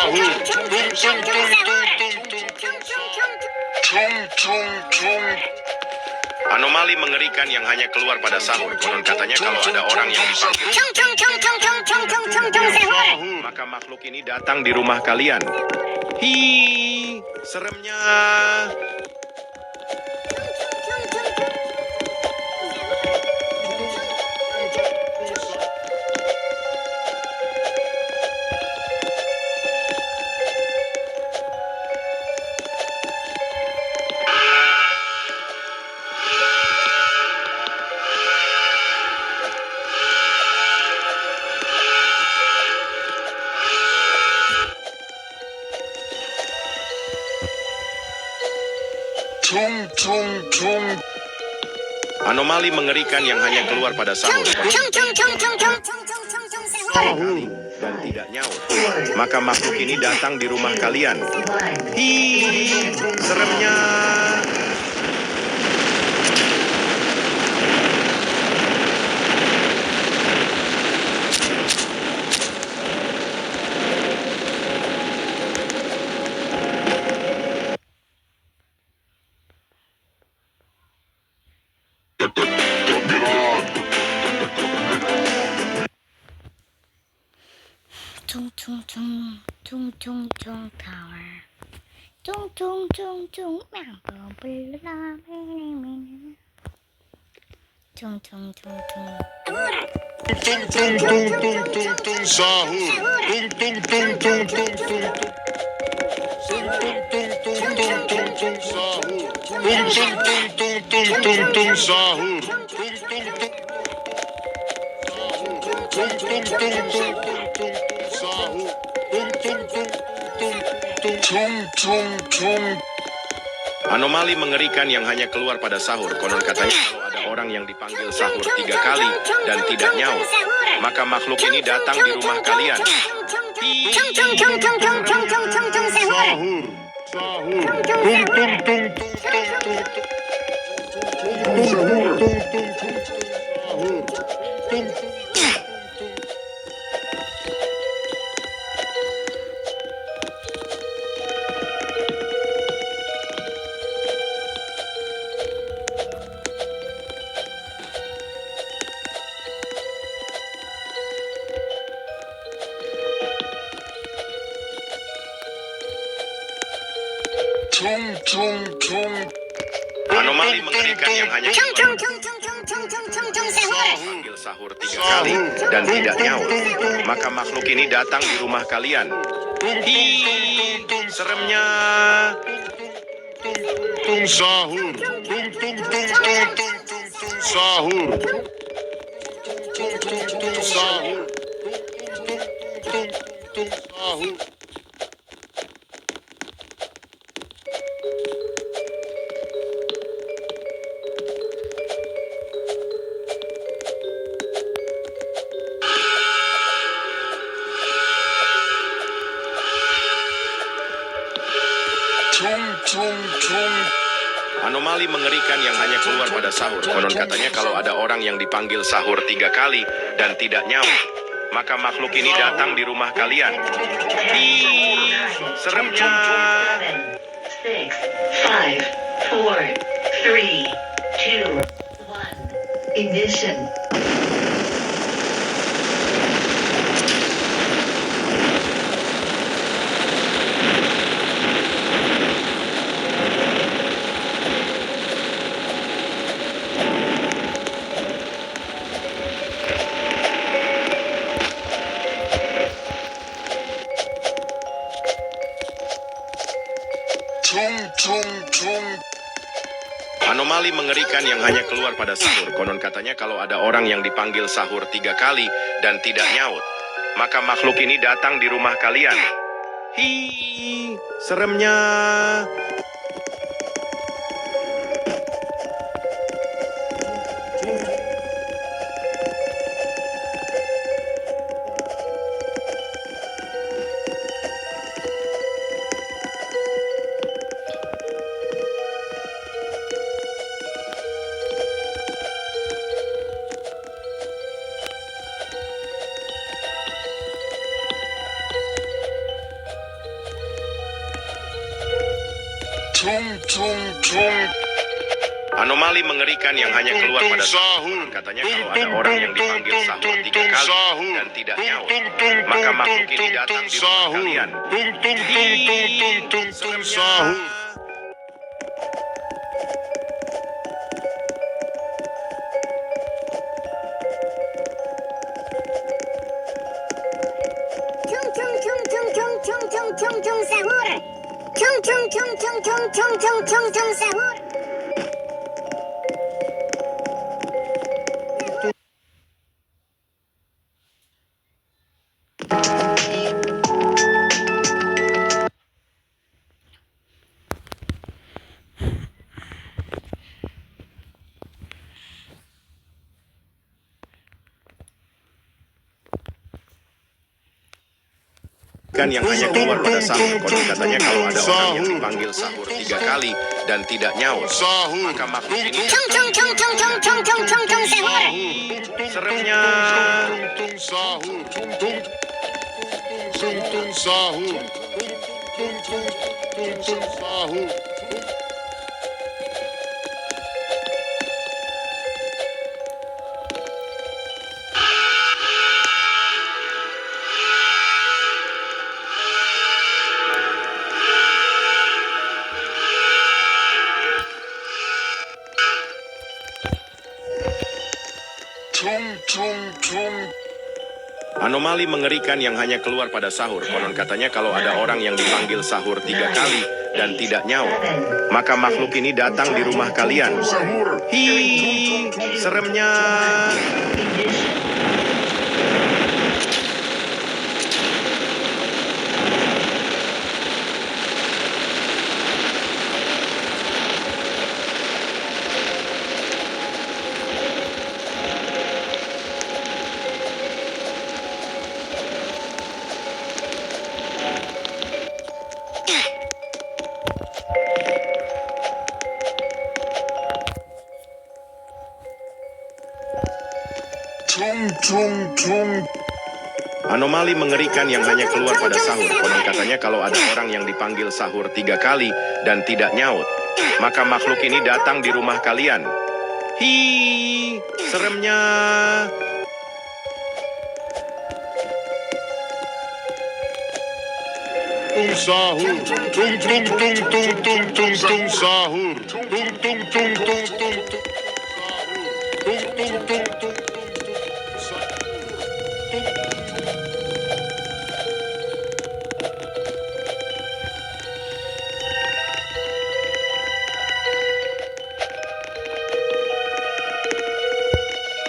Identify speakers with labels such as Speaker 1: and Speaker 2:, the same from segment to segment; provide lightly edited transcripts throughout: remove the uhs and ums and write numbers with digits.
Speaker 1: sahur. Tung tung tung tung tung tung tung. Tung tung tung.
Speaker 2: Anomali mengerikan yang hanya keluar pada sahur. Konon katanya kalau ada orang yang dipanggil
Speaker 1: Sahur.
Speaker 2: maka makhluk ini datang di rumah kalian. Hi, seremnya.
Speaker 1: Tung tung tung.
Speaker 2: Anomali mengerikan yang hanya keluar pada sahur.
Speaker 1: Sahur.
Speaker 2: Dan tidak nyaut. Maka makhluk ini datang di rumah kalian. Hi, seremnya.
Speaker 3: Tung tung tung tung tung tung tower. Tung tung tung tung mambo bela. Tung tung tung tung.
Speaker 1: Tung tung tung tung tung tung sahur. Tung tung tung tung tung tung tung. Tung tung tung tung tung tung sahur. Tung tung tung tung tung tung tung sahur. Tung tung tung. Tung tung tung tung tung tung sahur. Tung tung tung tung tung tung tung tung.
Speaker 2: Anomali mengerikan yang hanya keluar pada sahur. Konon katanya kalau ada orang yang dipanggil sahur 3 kali dan tidak nyaut, maka makhluk ini datang di rumah kalian. Hi,
Speaker 1: Sahur. Sahur. Tung tung tung tung tung tung. Tung tung tung tung tung. Sahur. Tung tung. Tung tung tung.
Speaker 2: anomali mengerikan yang hanya keluar panggil sahur 3 kali dan tidak nyaut, maka makhluk ini datang di rumah kalian. Hi, seremnya.
Speaker 1: Tung sahur. Tung tung tung tung tung tung sahur. Tung tung tung sahur. Tung tung sahur. Tung tung tung.
Speaker 2: Anomali mengerikan yang hanya keluar pada sahur. Konon katanya kalau ada orang yang dipanggil sahur 3 kali dan tidak nyaut, maka makhluk ini datang di rumah kalian. Hi, seremnya.
Speaker 4: 6, 5, 4, 3, 2, 1. Ignition.
Speaker 1: Tung tung tung.
Speaker 2: Anomali mengerikan yang hanya keluar pada sahur. Konon katanya kalau ada orang yang dipanggil sahur 3 kali dan tidak nyaut, maka makhluk ini datang di rumah kalian. Hi, seremnya. Anomali mengerikan yang hanya keluar pada sahur. Katanya kalau ada orang yang dipanggil sahur 3 kali dan tidak nyaut, maka makhluk ini datang di rumah kalian.
Speaker 1: Sahur.
Speaker 3: Tung sahur. Tung sahur.
Speaker 2: Kan yang hanya keluar pada sahur. Konon katanya kalau ada orang yang dipanggil sahur 3 kali dan tidak nyaut, maka makhluk ini seremnya.
Speaker 1: Sahur. Sahur. Sahur.
Speaker 2: Anomali mengerikan yang hanya keluar pada sahur. Konon katanya kalau ada orang yang dipanggil sahur 3 kali dan tidak nyaut, maka makhluk ini datang di rumah kalian. Hi, seremnya. Anomali mengerikan yang hanya keluar pada sahur. Konon katanya kalau ada orang yang dipanggil sahur 3 kali dan tidak nyaut, maka makhluk ini datang di rumah kalian. Hi, seremnya.
Speaker 1: Sahur. Sahur.
Speaker 2: Anomali mengerikan yang hanya keluar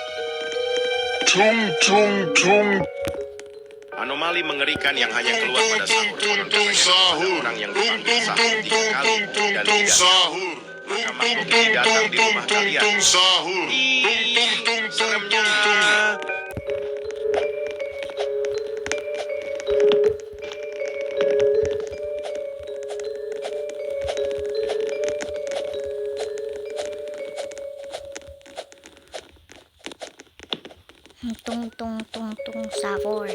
Speaker 2: pada sahur. Konon katanya kalau ada orang yang dipanggil sahur 3 kali dan tidak nyaut, maka makhluk ini datang di rumah kalian.
Speaker 1: Sahur.
Speaker 2: Ih, seremnya.
Speaker 3: Tung sahur.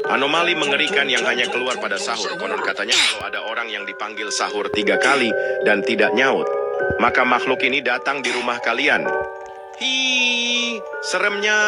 Speaker 2: Anomali mengerikan yang hanya keluar pada sahur. Konon katanya kalau ada orang yang dipanggil sahur 3 kali dan tidak nyaut, maka makhluk ini datang di rumah kalian. Hi, seremnya.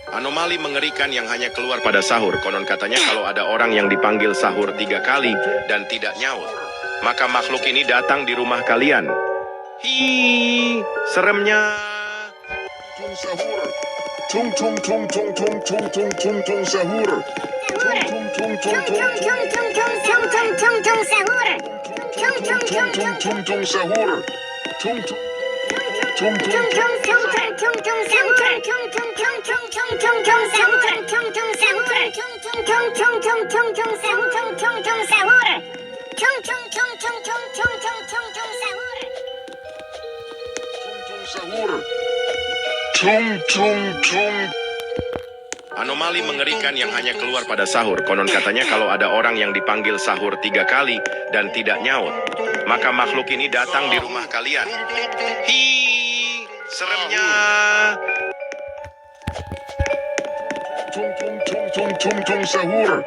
Speaker 2: Anomali mengerikan yang hanya keluar pada sahur. Konon katanya kalau ada orang yang dipanggil sahur 3 kali dan tidak nyaut, maka makhluk ini datang di rumah kalian. Hi, seremnya.
Speaker 1: sahur. Tung tung tung tung tung tung tung tung tung sahur. Tung tung tung tung tung tung
Speaker 3: sahur.
Speaker 1: tung tung tung sahur. Tung tung tung tung sahur. Tung tung tung.
Speaker 2: Anomali mengerikan yang hanya keluar pada sahur. Konon katanya kalau ada orang yang dipanggil sahur 3 kali dan tidak nyaut, maka makhluk ini datang di rumah kalian. Hi, seremnya.
Speaker 1: Tung tung tung tung tung tung sahur.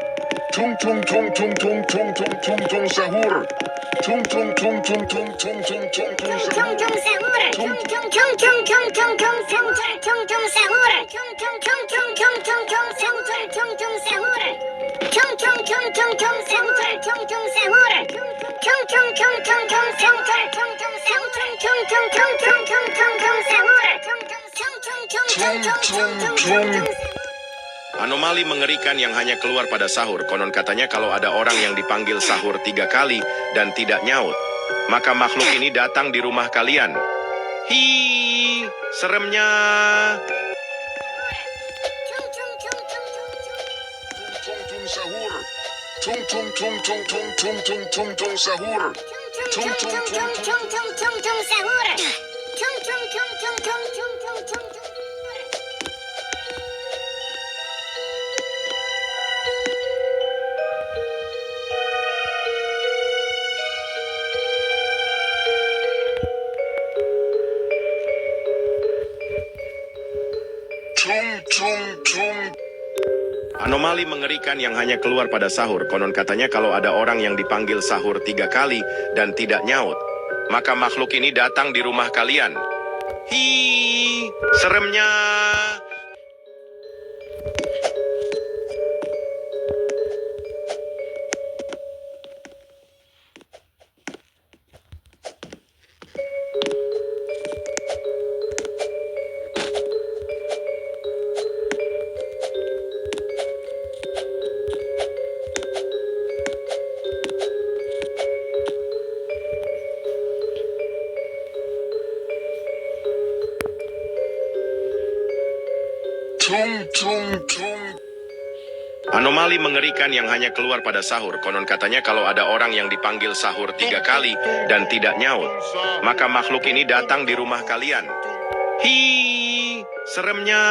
Speaker 1: Tung tung tung tung tung tung tung tung tung sahur. Tung tung tung tung tung tung tung tung tung sahur.
Speaker 2: Anomali mengerikan yang hanya keluar pada sahur. Konon katanya kalau ada orang yang dipanggil sahur 3 kali dan tidak nyaut, maka makhluk ini datang di rumah kalian. Hi, seremnya.
Speaker 1: Sahur. Tung tung tung tung tung tung tung tung tung sahur. Tung tung tung tung
Speaker 3: sahur.
Speaker 1: tung tung tung.
Speaker 2: Anomali mengerikan yang hanya keluar pada sahur. Konon katanya kalau ada orang yang dipanggil sahur 3 kali dan tidak nyaut, maka makhluk ini datang di rumah kalian. Hi, seremnya.
Speaker 1: Tung tung tung.
Speaker 2: Anomali mengerikan yang hanya keluar pada sahur. Konon katanya kalau ada orang yang dipanggil sahur 3 kali dan tidak nyaut, maka makhluk ini datang di rumah kalian. Hi, seremnya.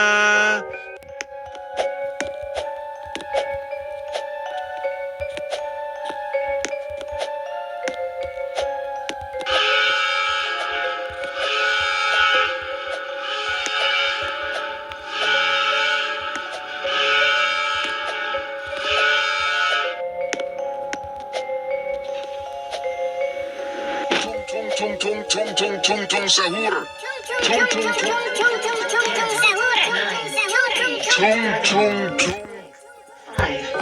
Speaker 1: Tung tung tung tung tung tung sahur. Tung tung tung tung tung tung.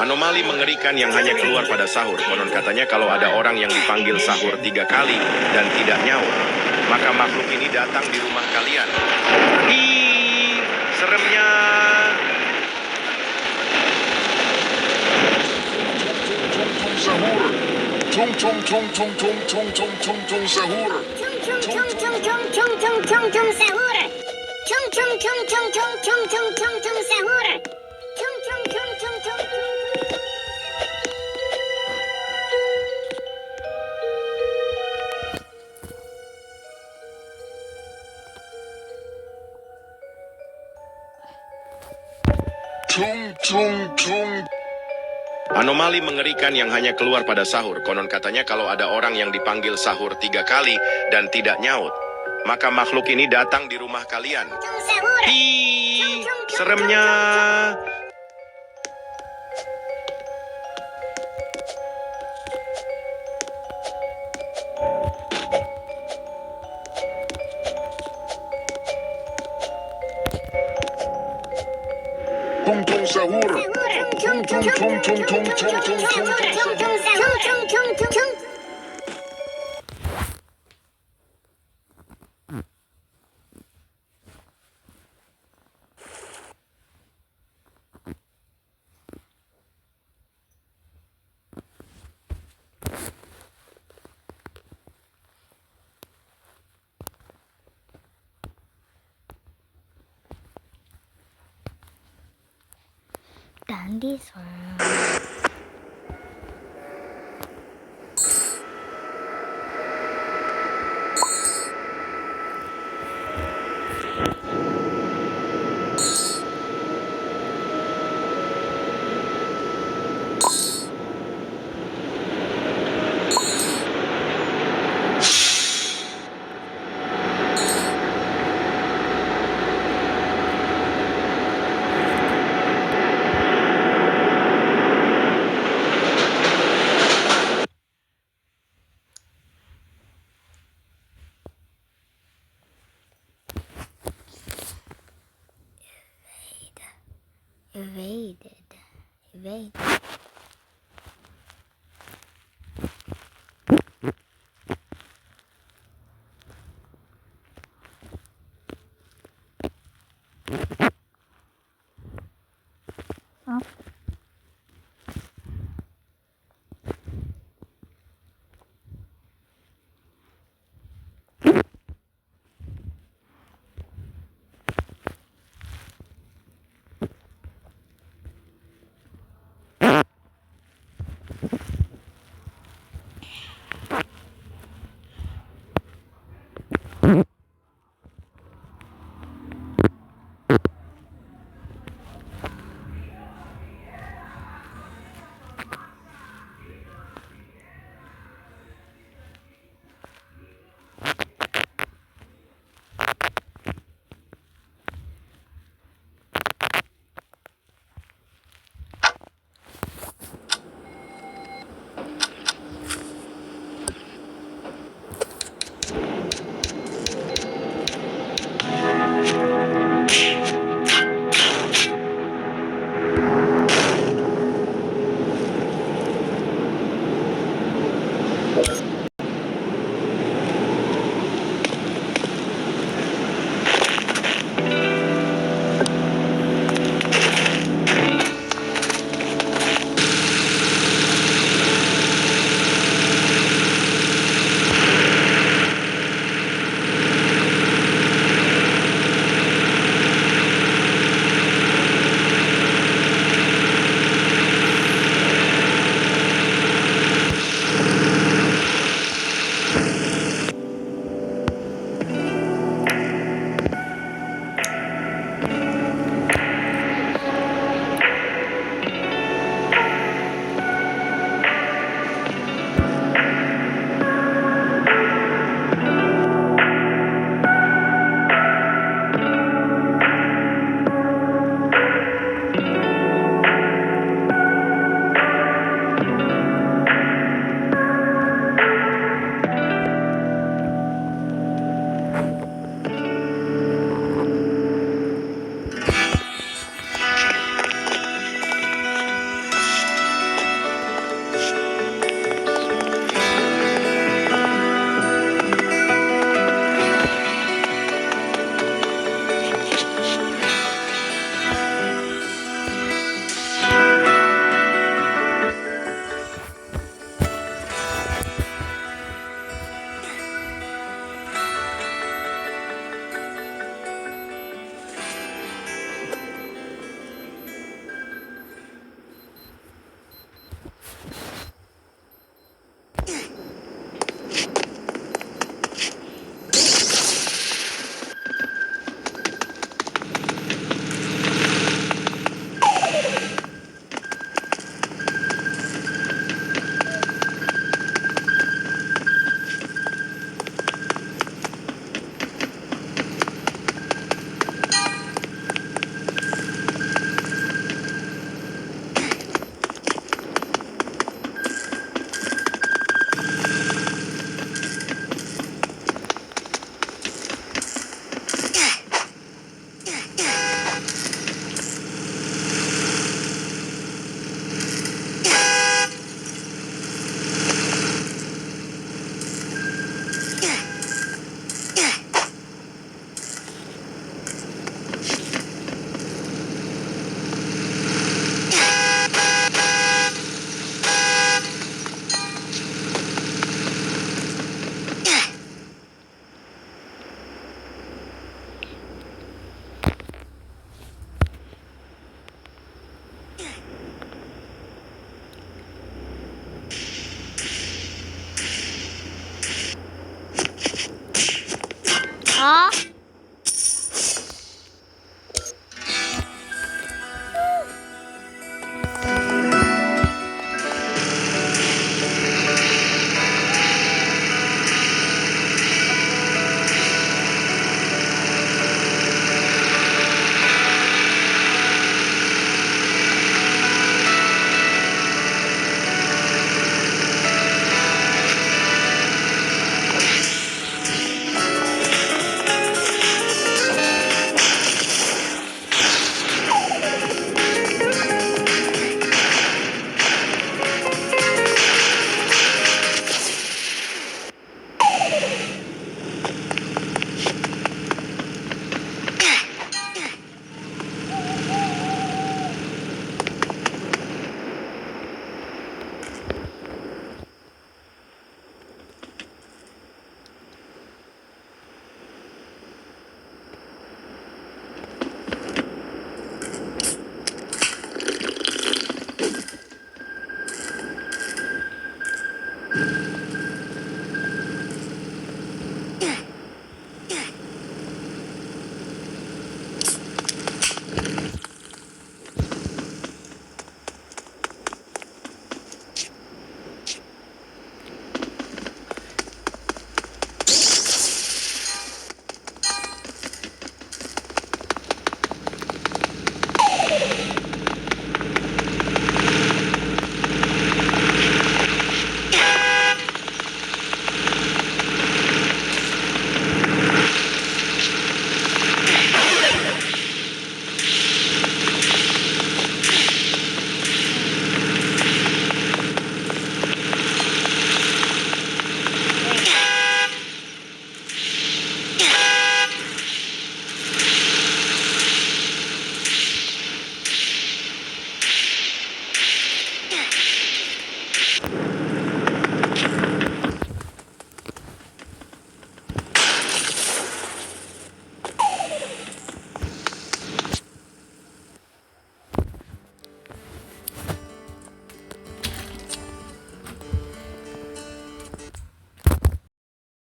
Speaker 2: Anomali mengerikan yang hanya keluar pada sahur. Konon katanya kalau ada orang yang dipanggil sahur 3 kali dan tidak nyaut, maka makhluk ini datang di rumah kalian. Hi, seremnya.
Speaker 1: Sahur. Tung tung tung tung tung tung tung tung tung sahur. Tung tung tung.
Speaker 2: Anomali mengerikan yang hanya keluar pada sahur. Konon katanya kalau ada orang yang dipanggil sahur 3 kali dan tidak nyaut, maka makhluk ini datang di rumah kalian. Hi, seremnya.
Speaker 1: Tung tung sahur. Tung tung tung tung tung tung tung tung.
Speaker 3: dinosaur. Evaded.